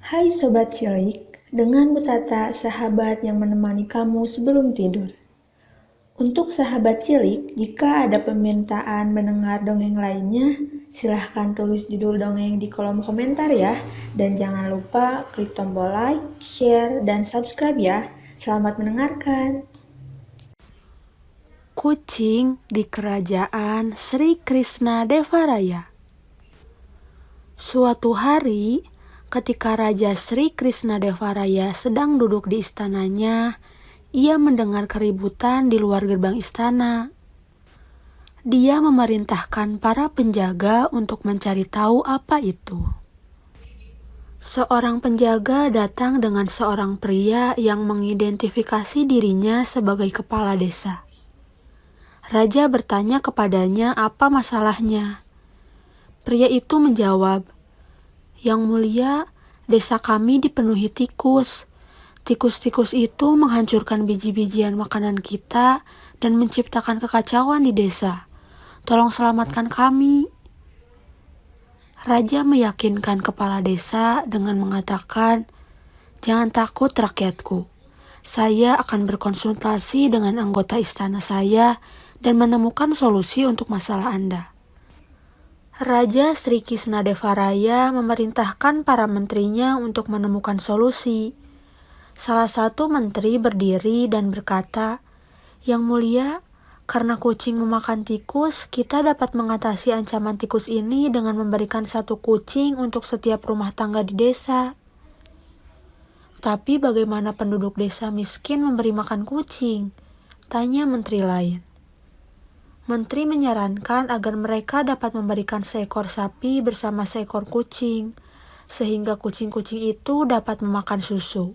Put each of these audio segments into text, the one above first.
Hai Sobat Cilik, dengan Bu Tata, sahabat yang menemani kamu sebelum tidur. Untuk sahabat cilik, jika ada permintaan mendengar dongeng lainnya, silahkan tulis judul dongeng di kolom komentar ya. Dan jangan lupa klik tombol like, share, dan subscribe ya. Selamat mendengarkan. Kucing di Kerajaan Sri Krishna Devaraya. Suatu hari, ketika Raja Sri Krishna Devaraya sedang duduk di istananya, ia mendengar keributan di luar gerbang istana. Dia memerintahkan para penjaga untuk mencari tahu apa itu. Seorang penjaga datang dengan seorang pria yang mengidentifikasi dirinya sebagai kepala desa. Raja bertanya kepadanya apa masalahnya. Pria itu menjawab, "Yang mulia, desa kami dipenuhi tikus. Tikus-tikus itu menghancurkan biji-bijian makanan kita dan menciptakan kekacauan di desa. Tolong selamatkan kami." Raja meyakinkan kepala desa dengan mengatakan, "Jangan takut rakyatku. Saya akan berkonsultasi dengan anggota istana saya dan menemukan solusi untuk masalah Anda." Raja Sri Krishna Devaraya memerintahkan para menterinya untuk menemukan solusi. Salah satu menteri berdiri dan berkata, "Yang mulia, karena kucing memakan tikus, kita dapat mengatasi ancaman tikus ini dengan memberikan satu kucing untuk setiap rumah tangga di desa." "Tapi bagaimana penduduk desa miskin memberi makan kucing?" tanya menteri lain. Menteri menyarankan agar mereka dapat memberikan seekor sapi bersama seekor kucing, sehingga kucing-kucing itu dapat memakan susu.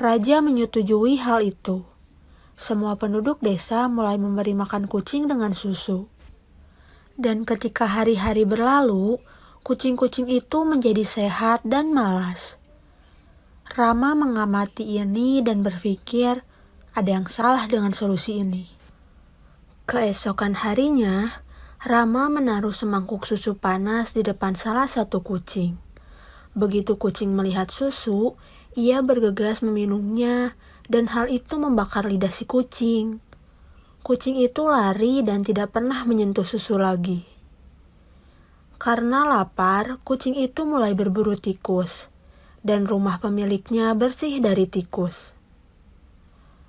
Raja menyetujui hal itu. Semua penduduk desa mulai memberi makan kucing dengan susu. Dan ketika hari-hari berlalu, kucing-kucing itu menjadi sehat dan malas. Rama mengamati ini dan berpikir, ada yang salah dengan solusi ini. Keesokan harinya, Rama menaruh semangkuk susu panas di depan salah satu kucing. Begitu kucing melihat susu, ia bergegas meminumnya dan hal itu membakar lidah si kucing. Kucing itu lari dan tidak pernah menyentuh susu lagi. Karena lapar, kucing itu mulai berburu tikus dan rumah pemiliknya bersih dari tikus.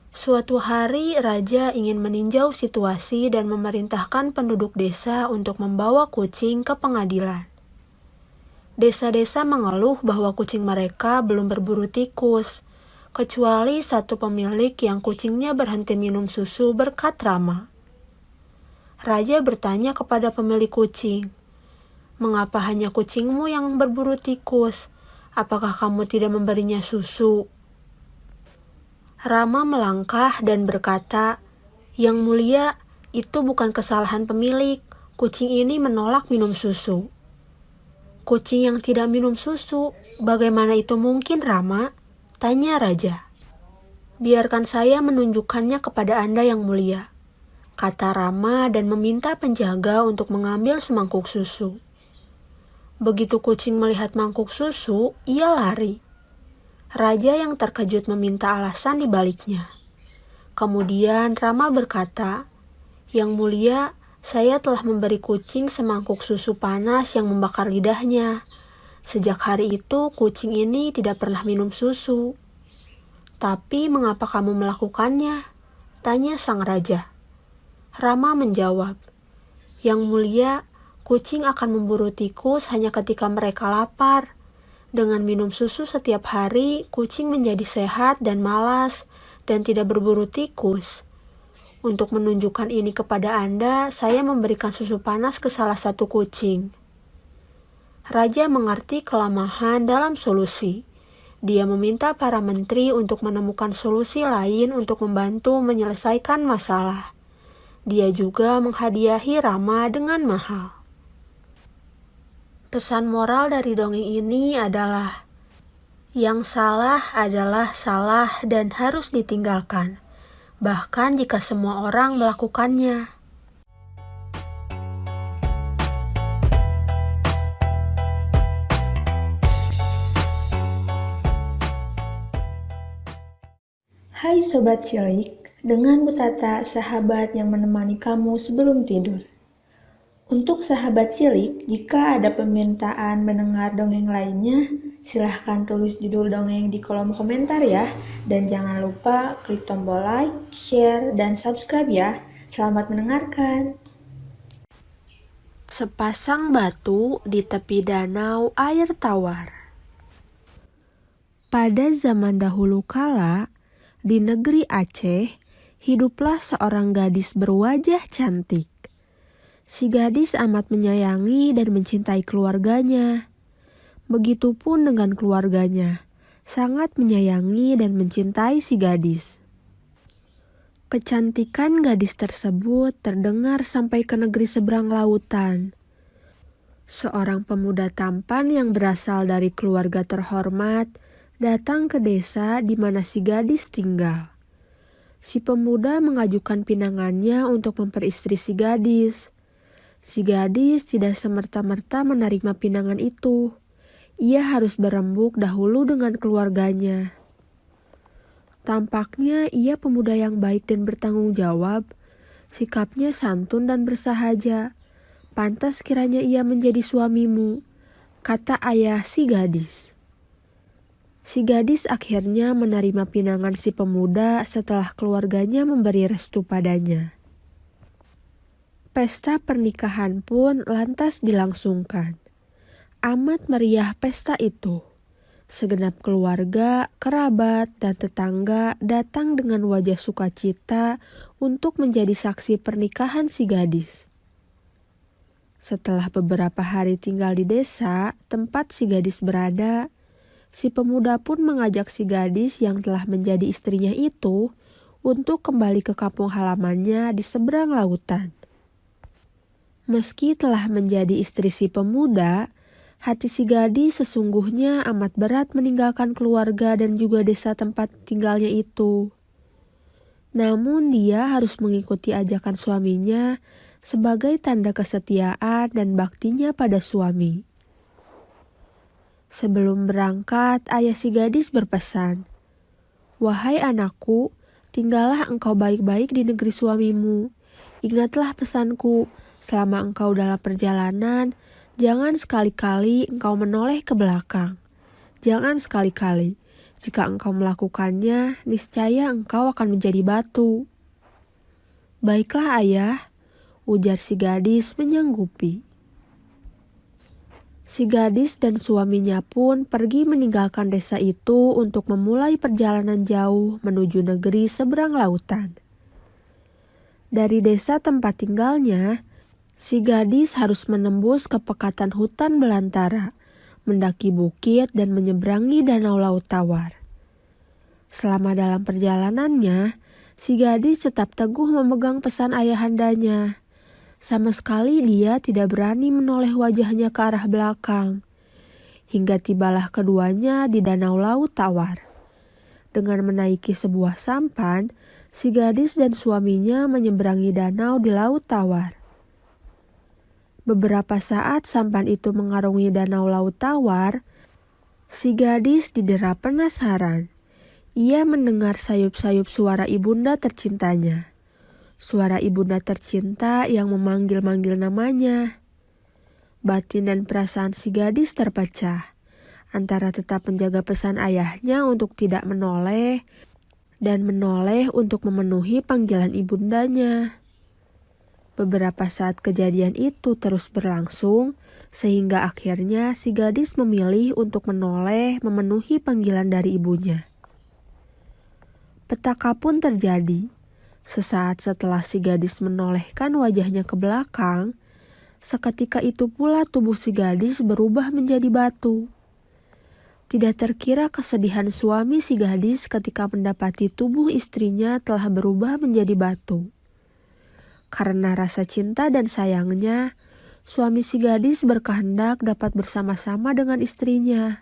Suatu hari, raja ingin meninjau situasi dan memerintahkan penduduk desa untuk membawa kucing ke pengadilan. Desa-desa mengeluh bahwa kucing mereka belum berburu tikus, kecuali satu pemilik yang kucingnya berhenti minum susu berkat Rama. Raja bertanya kepada pemilik kucing, "Mengapa hanya kucingmu yang berburu tikus? Apakah kamu tidak memberinya susu?" Rama melangkah dan berkata, "Yang mulia, itu bukan kesalahan pemilik. Kucing ini menolak minum susu." "Kucing yang tidak minum susu, bagaimana itu mungkin, Rama?" tanya raja. "Biarkan saya menunjukkannya kepada Anda yang mulia," kata Rama dan meminta penjaga untuk mengambil semangkuk susu. Begitu kucing melihat mangkuk susu, ia lari. Raja yang terkejut meminta alasan di baliknya. Kemudian Rama berkata, "Yang mulia, saya telah memberi kucing semangkuk susu panas yang membakar lidahnya. Sejak hari itu, kucing ini tidak pernah minum susu." "Tapi mengapa kamu melakukannya?" tanya sang raja. Rama menjawab, "Yang mulia, kucing akan memburu tikus hanya ketika mereka lapar. Dengan minum susu setiap hari, kucing menjadi sehat dan malas dan tidak berburu tikus. Untuk menunjukkan ini kepada Anda, saya memberikan susu panas ke salah satu kucing." Raja mengerti kelemahan dalam solusi. Dia meminta para menteri untuk menemukan solusi lain untuk membantu menyelesaikan masalah. Dia juga menghadiahi Rama dengan mahal. Pesan moral dari dongeng ini adalah, yang salah adalah salah dan harus ditinggalkan, bahkan jika semua orang melakukannya. Hai Sobat Cilik, dengan Bu Tata, sahabat yang menemani kamu sebelum tidur. Untuk sahabat cilik, jika ada permintaan mendengar dongeng lainnya, silahkan tulis judul dongeng di kolom komentar ya. Dan jangan lupa klik tombol like, share, dan subscribe ya. Selamat mendengarkan. Sepasang batu di tepi danau air tawar. Pada zaman dahulu kala, di negeri Aceh, hiduplah seorang gadis berwajah cantik. Si gadis amat menyayangi dan mencintai keluarganya. Begitupun dengan keluarganya, sangat menyayangi dan mencintai si gadis. Kecantikan gadis tersebut terdengar sampai ke negeri seberang lautan. Seorang pemuda tampan yang berasal dari keluarga terhormat datang ke desa di mana si gadis tinggal. Si pemuda mengajukan pinangannya untuk memperistri si gadis. Si gadis tidak semerta-merta menerima pinangan itu. Ia harus berembuk dahulu dengan keluarganya. Tampaknya ia pemuda yang baik dan bertanggung jawab. Sikapnya santun dan bersahaja. Pantas kiranya ia menjadi suamimu, kata ayah si gadis. Si gadis akhirnya menerima pinangan si pemuda setelah keluarganya memberi restu padanya. Pesta pernikahan pun lantas dilangsungkan. Amat meriah pesta itu. Segenap keluarga, kerabat, dan tetangga datang dengan wajah sukacita untuk menjadi saksi pernikahan si gadis. Setelah beberapa hari tinggal di desa tempat si gadis berada, si pemuda pun mengajak si gadis yang telah menjadi istrinya itu untuk kembali ke kampung halamannya di seberang lautan. Meski telah menjadi istri si pemuda, hati si gadis sesungguhnya amat berat meninggalkan keluarga dan juga desa tempat tinggalnya itu. Namun dia harus mengikuti ajakan suaminya sebagai tanda kesetiaan dan baktinya pada suami. Sebelum berangkat, ayah si gadis berpesan, "Wahai anakku, tinggallah engkau baik-baik di negeri suamimu. Ingatlah pesanku, selama engkau dalam perjalanan, jangan sekali-kali engkau menoleh ke belakang. Jangan sekali-kali. Jika engkau melakukannya, niscaya engkau akan menjadi batu." "Baiklah ayah," ujar si gadis menyanggupi. Si gadis dan suaminya pun pergi meninggalkan desa itu untuk memulai perjalanan jauh menuju negeri seberang lautan. Dari desa tempat tinggalnya, si gadis harus menembus kepekatan hutan belantara, mendaki bukit dan menyeberangi danau laut tawar. Selama dalam perjalanannya, si gadis tetap teguh memegang pesan ayahandanya. Sama sekali dia tidak berani menoleh wajahnya ke arah belakang. Hingga tibalah keduanya di danau laut tawar. Dengan menaiki sebuah sampan, si gadis dan suaminya menyeberangi danau di laut tawar. Beberapa saat sampan itu mengarungi danau laut tawar, si gadis didera penasaran. Ia mendengar sayup-sayup suara ibunda tercintanya. Suara ibunda tercinta yang memanggil-manggil namanya. Batin dan perasaan si gadis terpecah, antara tetap menjaga pesan ayahnya untuk tidak menoleh, dan menoleh untuk memenuhi panggilan ibundanya. Beberapa saat kejadian itu terus berlangsung, sehingga akhirnya si gadis memilih untuk menoleh memenuhi panggilan dari ibunya. Petaka pun terjadi. Sesaat setelah si gadis menolehkan wajahnya ke belakang, seketika itu pula tubuh si gadis berubah menjadi batu. Tidak terkira kesedihan suami si gadis ketika mendapati tubuh istrinya telah berubah menjadi batu. Karena rasa cinta dan sayangnya, suami si gadis berkehendak dapat bersama-sama dengan istrinya.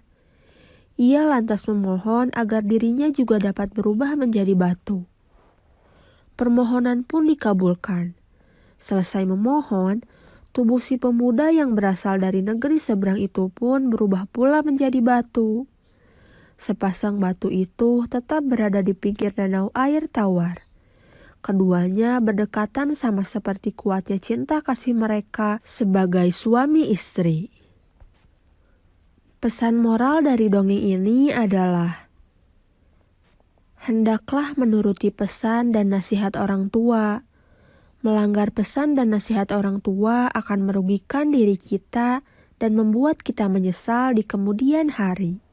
Ia lantas memohon agar dirinya juga dapat berubah menjadi batu. Permohonan pun dikabulkan. Selesai memohon, tubuh si pemuda yang berasal dari negeri seberang itu pun berubah pula menjadi batu. Sepasang batu itu tetap berada di pinggir danau air tawar. Keduanya berdekatan sama seperti kuatnya cinta kasih mereka sebagai suami istri. Pesan moral dari dongeng ini adalah, hendaklah menuruti pesan dan nasihat orang tua. Melanggar pesan dan nasihat orang tua akan merugikan diri kita dan membuat kita menyesal di kemudian hari.